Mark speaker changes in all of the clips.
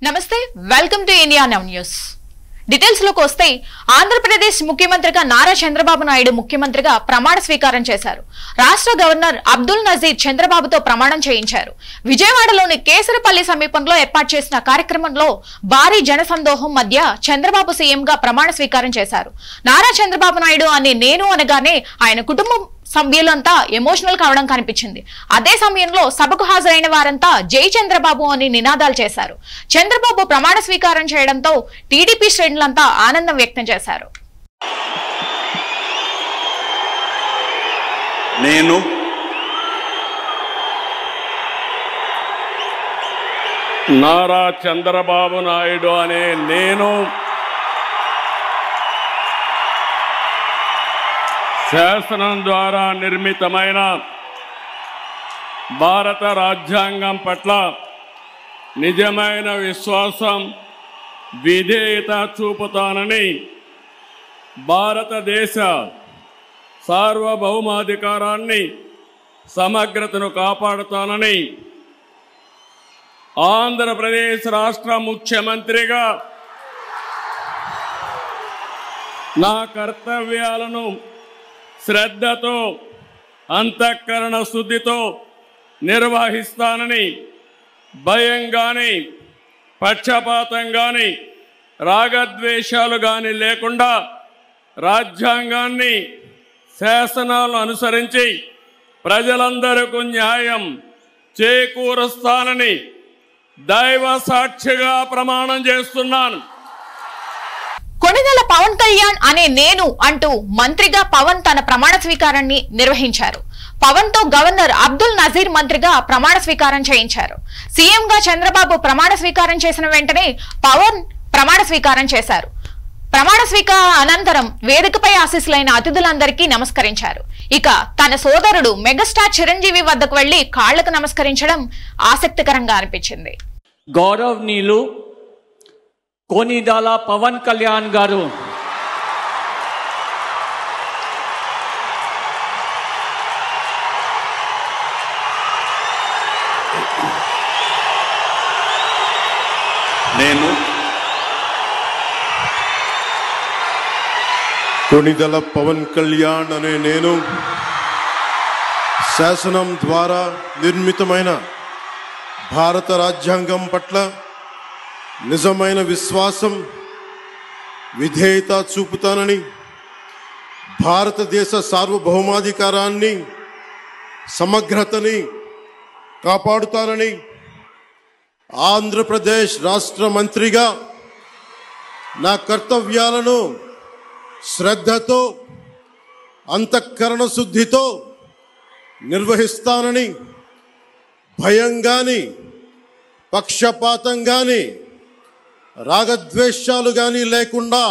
Speaker 1: నమస్తే welcome to India now news details లోకి వస్తే ఆంధ్రప్రదేశ్ ముఖ్యమంత్రిగా నారా చంద్రబాబు నాయుడు ముఖ్యమంత్రిగా ప్రమాణ స్వీకారం చేశారు. రాష్ట్ర గవర్నర్ అబ్దుల్ నజీర్ చంద్రబాబుతో ప్రమాణం చేయించారు. విజయవాడలోని కేసరపల్లి సమీపంలో ఏర్పాటు చేసిన కార్యక్రమంలో భారీ జనసందోహం మధ్య చంద్రబాబు సీఎంగా ప్రమాణ స్వీకారం చేశారు. నారా చంద్రబాబు నాయుడు అని నేను అనగానే ఆయన కుటుంబం సభ్యులంతా ఎమోషనల్ కావడం కనిపించింది. అదే సమయంలో సభకు హాజరైన వారంతా జై చంద్రబాబు అని నినాదాలు చేశారు. చంద్రబాబు ప్రమాణ స్వీకారం చేయడంతో టీడీపీ శ్రేణులంతా ఆనందం వ్యక్తం చేశారు.
Speaker 2: నేను నారా చంద్రబాబు నాయుడు అనే నేను శాసనం ద్వారా నిర్మితమైన భారత రాజ్యాంగం పట్ల నిజమైన విశ్వాసం, విధేయత చూపుతానని, భారతదేశ సార్వభౌమాధికారాన్ని, సమగ్రతను కాపాడుతానని, ఆంధ్రప్రదేశ్ రాష్ట్ర ముఖ్యమంత్రిగా నా కర్తవ్యాలను శ్రద్ధతో, అంతఃకరణ శుద్ధితో నిర్వహిస్తానని, భయం కానీ, పక్షపాతం కానీ, రాగద్వేషాలు కానీ లేకుండా రాజ్యాంగాన్ని, శాసనాలను అనుసరించి ప్రజలందరికీ న్యాయం చేకూరుస్తానని దైవ సాక్షిగా ప్రమాణం చేస్తున్నాను.
Speaker 1: కొణిదెల పవన్ కళ్యాణ్ అనే నేను అంటూ మంత్రిగా పవన్ తన ప్రమాణ స్వీకారాన్ని నిర్వహించారు. పవన్ తో గవర్నర్ అబ్దుల్ నజీర్ మంత్రిగా ప్రమాణ స్వీకారం చేయించారు. సీఎంగా చంద్రబాబు ప్రమాణ స్వీకారం చేసిన వెంటనే పవన్ ప్రమాణ స్వీకారం చేశారు. ప్రమాణ స్వీకార అనంతరం వేదికపై ఆశీస్సులైన అతిథులందరికీ నమస్కరించారు. ఇక తన సోదరుడు మెగాస్టార్ చిరంజీవి వద్దకు వెళ్లి కాళ్లకు నమస్కరించడం ఆసక్తికరంగా అనిపించింది.
Speaker 3: గౌరవనీయులు కొణిదెల పవన్ కళ్యాణ్ గారు
Speaker 2: నేను
Speaker 4: కొణిదెల పవన్ కళ్యాణ్ అనే నేను శాసనం ద్వారా నిర్మితమైన భారత రాజ్యాంగం పట్ల నిజమైన విశ్వాసం, విధేయత చూపుతానని, భారతదేశ సార్వభౌమాధికారాన్ని, సమగ్రతని కాపాడుతానని, ఆంధ్రప్రదేశ్ రాష్ట్ర మంత్రిగా నా కర్తవ్యాలను శ్రద్ధతో, అంతఃకరణ శుద్ధితో నిర్వహిస్తానని, భయం కానీ, పక్షపాతం కానీ, రాగద్వేషాలు కానీ లేకుండా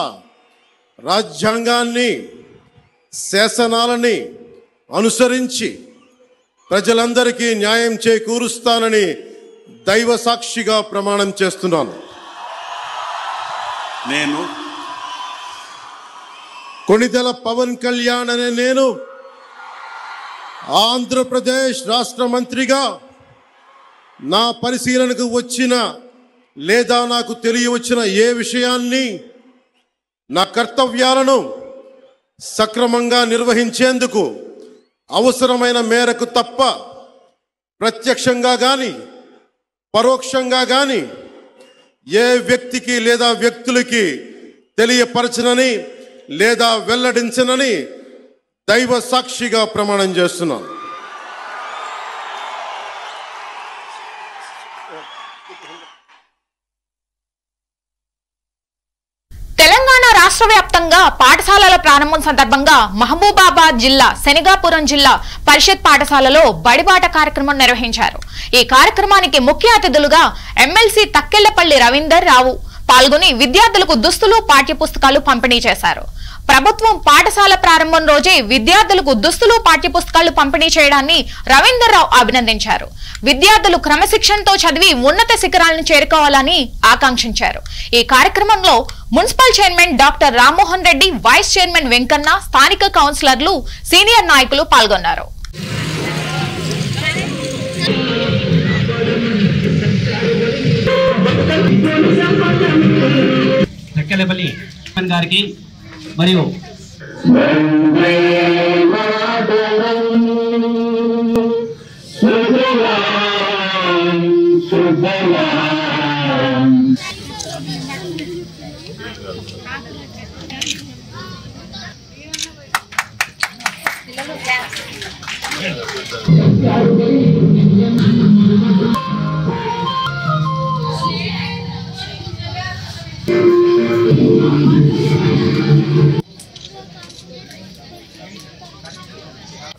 Speaker 4: రాజ్యాంగాన్ని, శాసనాలని అనుసరించి ప్రజలందరికీ న్యాయం చేకూరుస్తానని దైవ సాక్షిగా ప్రమాణం చేస్తున్నాను.
Speaker 2: నేను
Speaker 4: కొణిదెల పవన్ కళ్యాణ్ అనే నేను ఆంధ్రప్రదేశ్ రాష్ట్ర మంత్రిగా నా పరిశీలనకు వచ్చిన లేదా నాకు తెలియవచ్చిన ఏ విషయాన్ని, నా కర్తవ్యాలను సక్రమంగా నిర్వహించేందుకు అవసరమైన మేరకు తప్ప ప్రత్యక్షంగా కానీ, పరోక్షంగా కానీ ఏ వ్యక్తికి లేదా వ్యక్తులకి తెలియపరచనని లేదా వెల్లడించనని దైవ సాక్షిగా ప్రమాణం చేస్తున్నాను.
Speaker 1: తెలంగాణ రాష్ట్ర వ్యాప్తంగా పాఠశాలల ప్రారంభం సందర్భంగా మహబూబాబాద్ జిల్లా శనిగాపురం జిల్లా పరిషత్ పాఠశాలలో బడిబాట కార్యక్రమం నిర్వహించారు. ఈ కార్యక్రమానికి ముఖ్య అతిథులుగా ఎమ్మెల్సీ తక్కెళ్లపల్లి రవీందర్ రావు పాల్గొని విద్యార్థులకు దుస్తులు, పాఠ్యపుస్తకాలు పంపిణీ చేశారు. ప్రభుత్వం పాఠశాల ప్రారంభం రోజే విద్యార్థులకు దుస్తులు, పాఠ్యపుస్తకాలు పంపిణీ చేయడాన్ని రవీందర్ రావు అభినందించారు. విద్యార్థులు క్రమశిక్షణతో చదివి ఉన్నత శిఖరాలను చేరుకోవాలని ఆకాంక్షించారు. ఈ కార్యక్రమంలో municipal chairman doctor Rammohan Reddy, vice chairman Venkanna, స్థానిక కౌన్సిలర్లు, సీనియర్ నాయకులు పాల్గొన్నారు.
Speaker 5: Thank you. తక్కెలపల్లి గారికి మరియు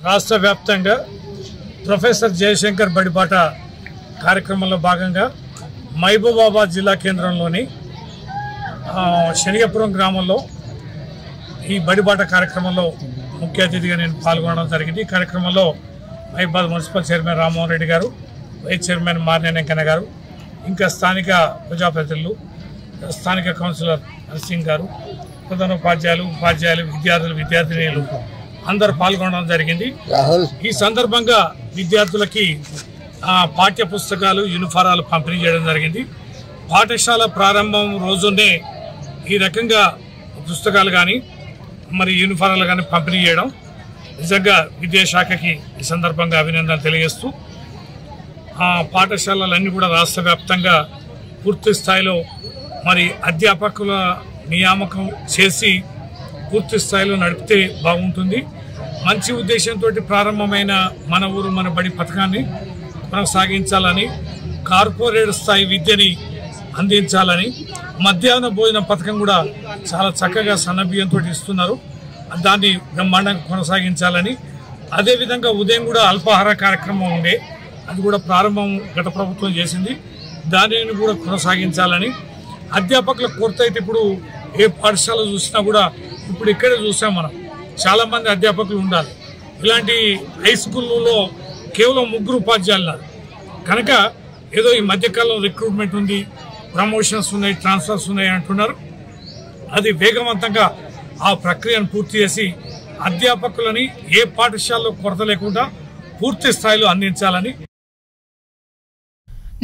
Speaker 6: రాష్ట్ర వ్యాప్తంగా ప్రొఫెసర్ జయశంకర్ బడిబాట కార్యక్రమంలో భాగంగా మహబూబాబాద్ జిల్లా కేంద్రంలోని శనిగపురం గ్రామంలో ఈ బడిబాట కార్యక్రమంలో ముఖ్య అతిథిగా నేను పాల్గొనడం జరిగింది. ఈ కార్యక్రమంలో మహబూబాబాద్ మున్సిపల్ చైర్మన్ రామ్మోహన్ రెడ్డి గారు, వైస్ చైర్మన్ మార్నేని వెంకన్న గారు, ఇంకా స్థానిక ప్రజాప్రతినిధులు, స్థానిక కౌన్సిలర్ నరసింగ్ గారు, ప్రధాన ఉపాధ్యాయులు, విద్యార్థినీలు అందరూ పాల్గొనడం జరిగింది. ఈ సందర్భంగా విద్యార్థులకి పాఠ్య పుస్తకాలు, యూనిఫారాలు పంపిణీ చేయడం జరిగింది. పాఠశాల ప్రారంభం రోజునే ఈ రకంగా పుస్తకాలు కానీ మరి యూనిఫారాలు కానీ పంపిణీ చేయడం నిజంగా విద్యాశాఖకి ఈ సందర్భంగా అభినందన తెలియజేస్తూ పాఠశాలలన్నీ కూడా రాష్ట్ర వ్యాప్తంగా పూర్తి స్థాయిలో మరి అధ్యాపకుల నియామకం చేసి పూర్తి స్థాయిలో నడిపితే బాగుంటుంది. మంచి ఉద్దేశంతో ప్రారంభమైన మన ఊరు మన బడి పథకాన్ని కొనసాగించాలని, కార్పొరేట్ స్థాయి విద్యని అందించాలని, మధ్యాహ్న భోజన పథకం కూడా చాలా చక్కగా సన్నబియ్యంతో ఇస్తున్నారు, దాన్ని బ్రహ్మాండంగా కొనసాగించాలని, అదేవిధంగా ఉదయం కూడా అల్పాహార కార్యక్రమం ఉండే అది కూడా ప్రారంభం గత ప్రభుత్వం చేసింది, దానిని కూడా కొనసాగించాలని, అధ్యాపకుల కొరత అయితే ఇప్పుడు ఏ పాఠశాల చూసినా కూడా ఇప్పుడు ఇక్కడే చూసాం మనం చాలామంది అధ్యాపకులు ఉండాలి. ఇలాంటి హై స్కూల్లో కేవలం 3 ఉపాధ్యాయులు ఉన్నారు కనుక ఏదో ఈ మధ్యకాలంలో రిక్రూట్మెంట్ ఉంది, ప్రమోషన్స్ ఉన్నాయి, ట్రాన్స్ఫర్స్ ఉన్నాయి అంటున్నారు. అది వేగవంతంగా ఆ ప్రక్రియను పూర్తి చేసి అధ్యాపకులని ఏ పాఠశాలలో కొరత లేకుండా పూర్తి స్థాయిలో అందించాలని.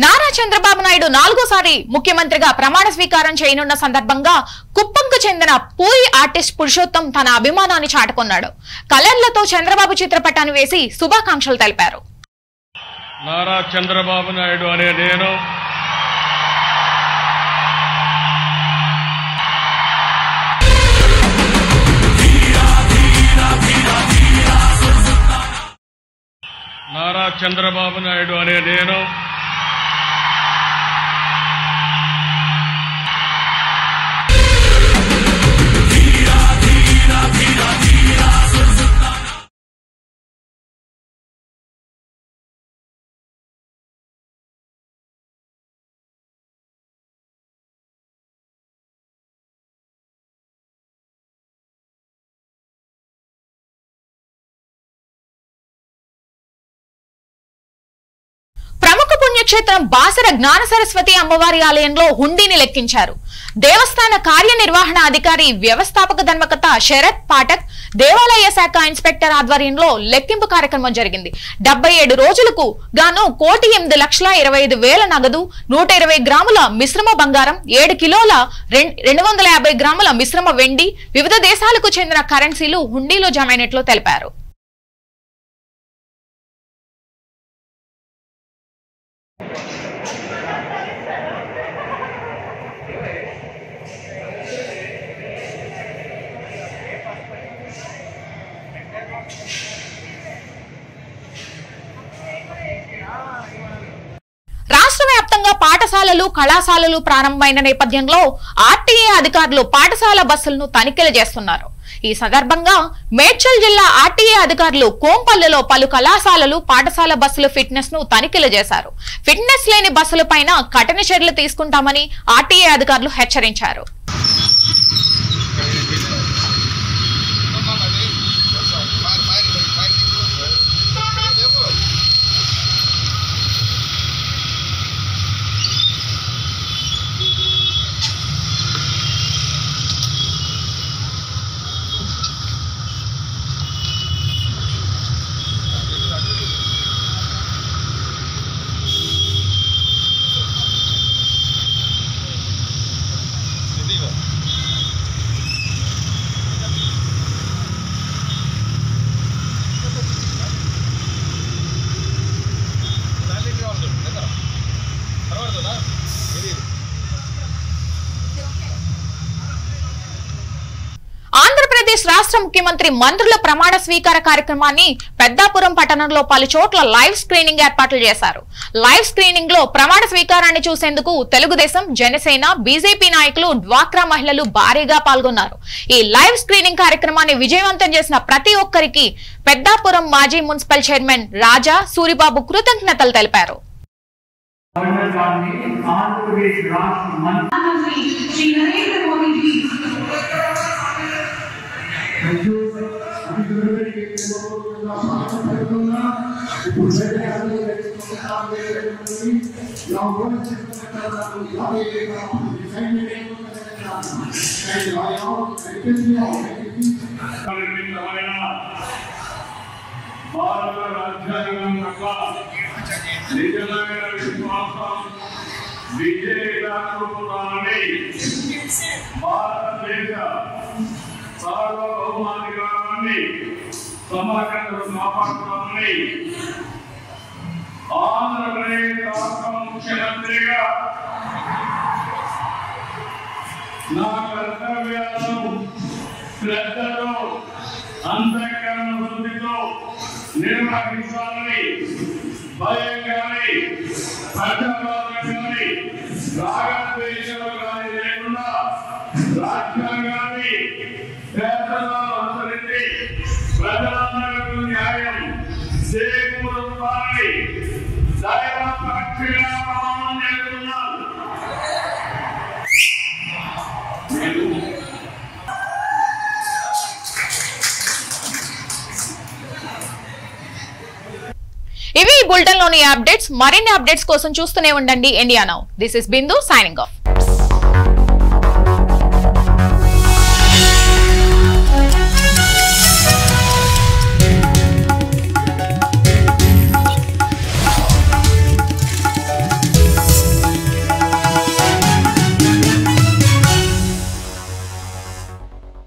Speaker 1: నారా చంద్రబాబు నాయుడు 4వ ముఖ్యమంత్రిగా ప్రమాణ స్వీకారం చేయనున్న సందర్భంగా కుప్పంకు చెందిన పూరి ఆర్టిస్ట్ పురుషోత్తం తన అభిమానాన్ని చాటుకున్నాడు. కలర్లతో చంద్రబాబు చిత్రపటాన్ని వేసి శుభాకాంక్షలు తెలిపారు.
Speaker 2: నారా చంద్రబాబు నాయుడు అనే నేను
Speaker 1: ప్రముఖ పుణ్యక్షేత్రం బాసర జ్ఞాన సరస్వతి అమ్మవారి ఆలయంలో హుండీని లెక్కించారు. దేవస్థాన కార్యనిర్వహణ అధికారి వ్యవస్థాపక ధర్మకర్త శరత్ పాఠక్, దేవాలయ శాఖ ఇన్స్పెక్టర్ ఆధ్వర్యంలో లెక్కింపు కార్యక్రమం జరిగింది. 77 రోజులకు గాను 1,08,25,000 నగదు, 120 గ్రాముల మిశ్రమ బంగారం, 7 కిలోల 250 గ్రాముల మిశ్రమ వెండి, వివిధ దేశాలకు చెందిన కరెన్సీలు హుండీలో జమైనట్లు తెలిపారు. రాష్ట్ర వ్యాప్తంగా పాఠశాలలు, కళాశాలలు ప్రారంభమైన నేపథ్యంలో ఆర్టీఏ అధికారులు పాఠశాల బస్సులను తనిఖీలు చేస్తున్నారు. ఈ సందర్భంగా మేడ్చల్ జిల్లా ఆర్టీఏ అధికారులు కోంపల్లిలో పలు కళాశాలలు, పాఠశాల బస్సుల ఫిట్నెస్ ను తనిఖీలు చేశారు. ఫిట్నెస్ లేని బస్సులపైన కఠిన చర్యలు తీసుకుంటామని ఆర్టీఏ అధికారులు హెచ్చరించారు. రాష్ట్ర ముఖ్యమంత్రి మంత్రుల ప్రమాణ స్వీకార కార్యక్రమాన్ని పెద్దాపురం పట్టణంలో పలు చోట్ల లైవ్ స్క్రీనింగ్ ఏర్పాట్లు చేశారు. లైవ్ స్క్రీనింగ్ లో ప్రమాణ స్వీకారాన్ని చూసేందుకు తెలుగుదేశం, జనసేన, బీజేపీ నాయకులు, డ్వాక్రా మహిళలు భారీగా పాల్గొన్నారు. ఈ లైవ్ స్క్రీనింగ్ కార్యక్రమాన్ని విజయవంతం చేసిన ప్రతి ఒక్కరికి పెద్దాపురం మాజీ మున్సిపల్ చైర్మన్ రాజా సూరిబాబు కృతజ్ఞతలు తెలిపారు.
Speaker 2: భారత రాజ్యాంగం పట్ల నిజమైన విశ్వాసం విజయదాని భారతదేశ సార్వభౌమాధికారాన్ని సమగ్రతను కాపాడుతామని ఆంధ్రప్రదేశ్ రాష్ట్ర ముఖ్యమంత్రిగా నా కర్తవ్యాలను శ్రద్ధతో అంతఃకరణ శుద్ధితో నిర్వహించాలని భయం కానీ పక్షపాతం కానీ రాగద్వేషాలు కానీ లేకుండా రాజ్యాంగాన్ని పేదలను అనుసరించి ప్రజలందరికీ న్యాయం చేకూరుస్తారని దైవ సాక్షిగా ప్రమాణం చేస్తున్నాను.
Speaker 1: ఇవి బులెటిన్ లోని అప్డేట్స్. మరిన్ని అప్డేట్స్ కోసం చూస్తూనే ఉండండి India now. This is Bindu signing off.